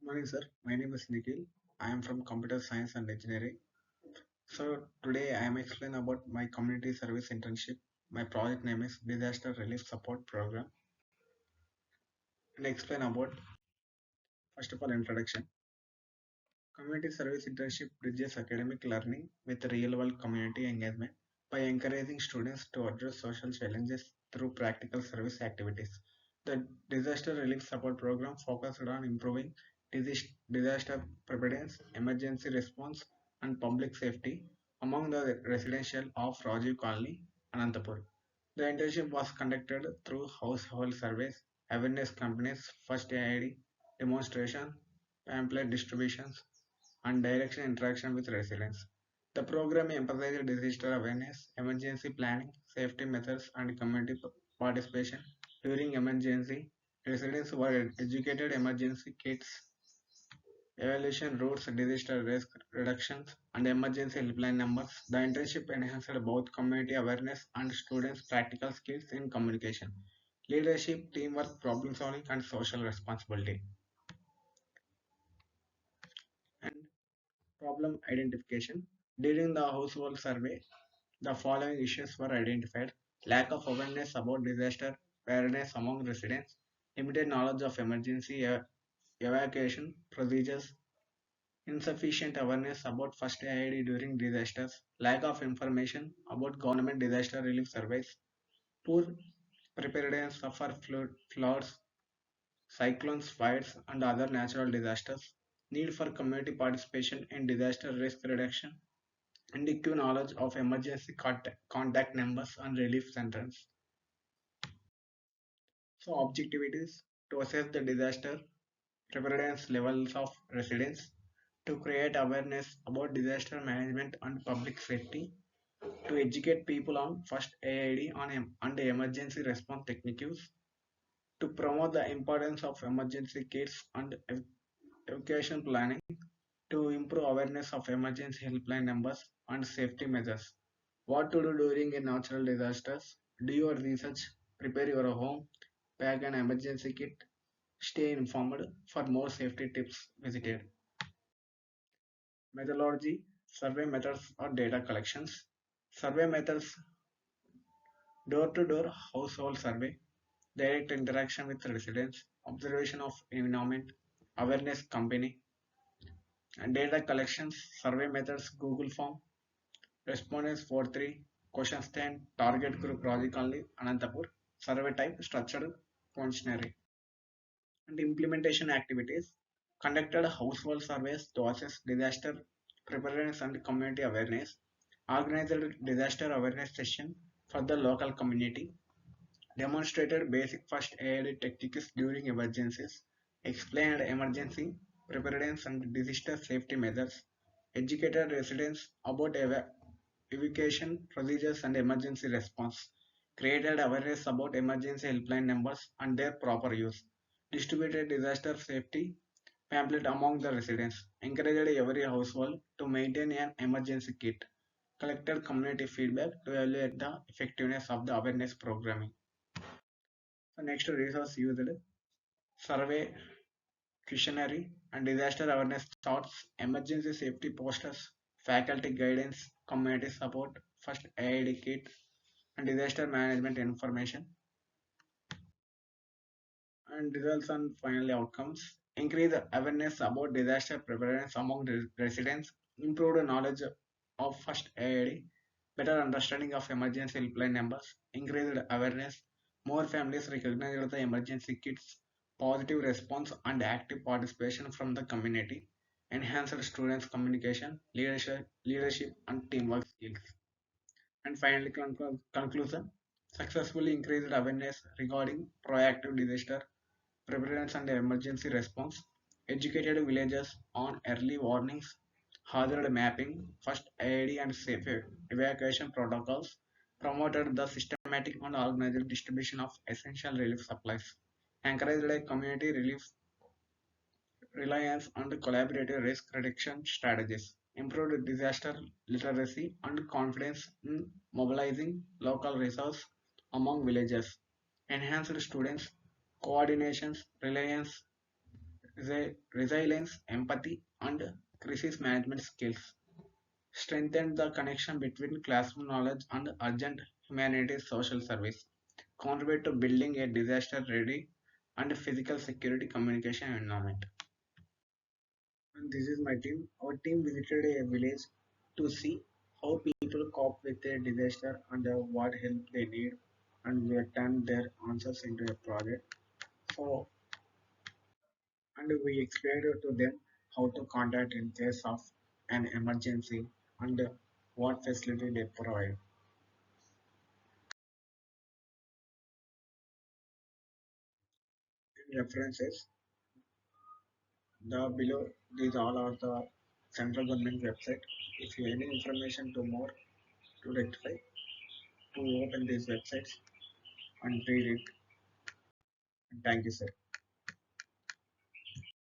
Morning, sir. My name is Nikhil. I am from Computer Science and Engineering. So today I am explaining about my community service internship. My project name is Disaster Relief Support Program, and explain about first of all introduction. Community service internship bridges academic learning with real-world community engagement by encouraging students to address social challenges through practical service activities. The Disaster Relief Support Program focused on improving disaster preparedness, emergency response, and public safety among the residential of Rajiv Colony, Anantapur. The internship was conducted through household surveys, awareness campaigns, first aid demonstration, pamphlet distributions, and direct interaction with residents. The program emphasizes disaster awareness, emergency planning, safety methods, and community participation during emergency. Residents were educated emergency kits, evaluation routes, disaster risk reductions, and emergency helpline numbers. The internship enhanced both community awareness and students' practical skills in communication, leadership, teamwork, problem solving, and social responsibility. And problem identification. During the household survey, the following issues were identified: lack of awareness about disaster preparedness among residents, limited knowledge of emergency evacuation procedures, insufficient awareness about first aid during disasters, lack of information about government disaster relief surveys, poor preparedness for floods, cyclones, fires, and other natural disasters, need for community participation in disaster risk reduction, and active knowledge of emergency contact numbers and relief centers. So objectivities to assess the disaster preparedness levels of residents, to create awareness about disaster management and public safety, to educate people on first aid and emergency response techniques, to promote the importance of emergency kits and evacuation planning, to improve awareness of emergency helpline numbers and safety measures. What to do during a natural disasters? Do your research, prepare your home, pack an emergency kit, stay informed for more safety tips visited. Methodology, survey methods or data collections. Survey methods, door-to-door household survey, direct interaction with residents, observation of environment, awareness campaigning, and data collections, survey methods, Google form, respondents 43, questions 10, target group Project only, Anantapur, survey type, structured, questionnaire, and implementation activities, conducted household surveys to assess disaster preparedness and community awareness, organized disaster awareness session for the local community, demonstrated basic first aid techniques during emergencies, explained emergency preparedness and disaster safety measures, educated residents about evacuation procedures and emergency response, created awareness about emergency helpline numbers and their proper use, distributed disaster safety pamphlet among the residents, encouraged every household to maintain an emergency kit, collected community feedback to evaluate the effectiveness of the awareness programming. So next resource used: survey, questionnaire, and disaster awareness thoughts, emergency safety posters, faculty guidance, community support, first aid kit, and disaster management information, and results and finally outcomes. Increase awareness about disaster preparedness among residents, improved knowledge of first aid, better understanding of emergency helpline numbers, increased awareness, more families recognize the emergency kits, positive response and active participation from the community, enhanced students' communication, leadership and teamwork skills. And finally, conclusion, successfully increased awareness regarding proactive disaster preparedness and emergency response, educated villagers on early warnings, hazard mapping, first aid and safe evacuation protocols, promoted the systematic and organized distribution of essential relief supplies, encouraged a community relief reliance on collaborative risk reduction strategies, improved disaster literacy and confidence in mobilizing local resources among villagers, enhanced students' coordinations, reliance, resilience, empathy, and crisis management skills. Strengthen the connection between classroom knowledge and urgent humanities social service. Contribute to building a disaster ready and physical security communication environment. And this is my team. Our team visited a village to see how people cope with a disaster and what help they need, and we have turned their answers into a project. So, and we explained to them how to contact in case of an emergency and what facility they provide. In references, the below these all are the central government website. If you have any information to more to rectify, to open these websites and read it. Thank you, sir.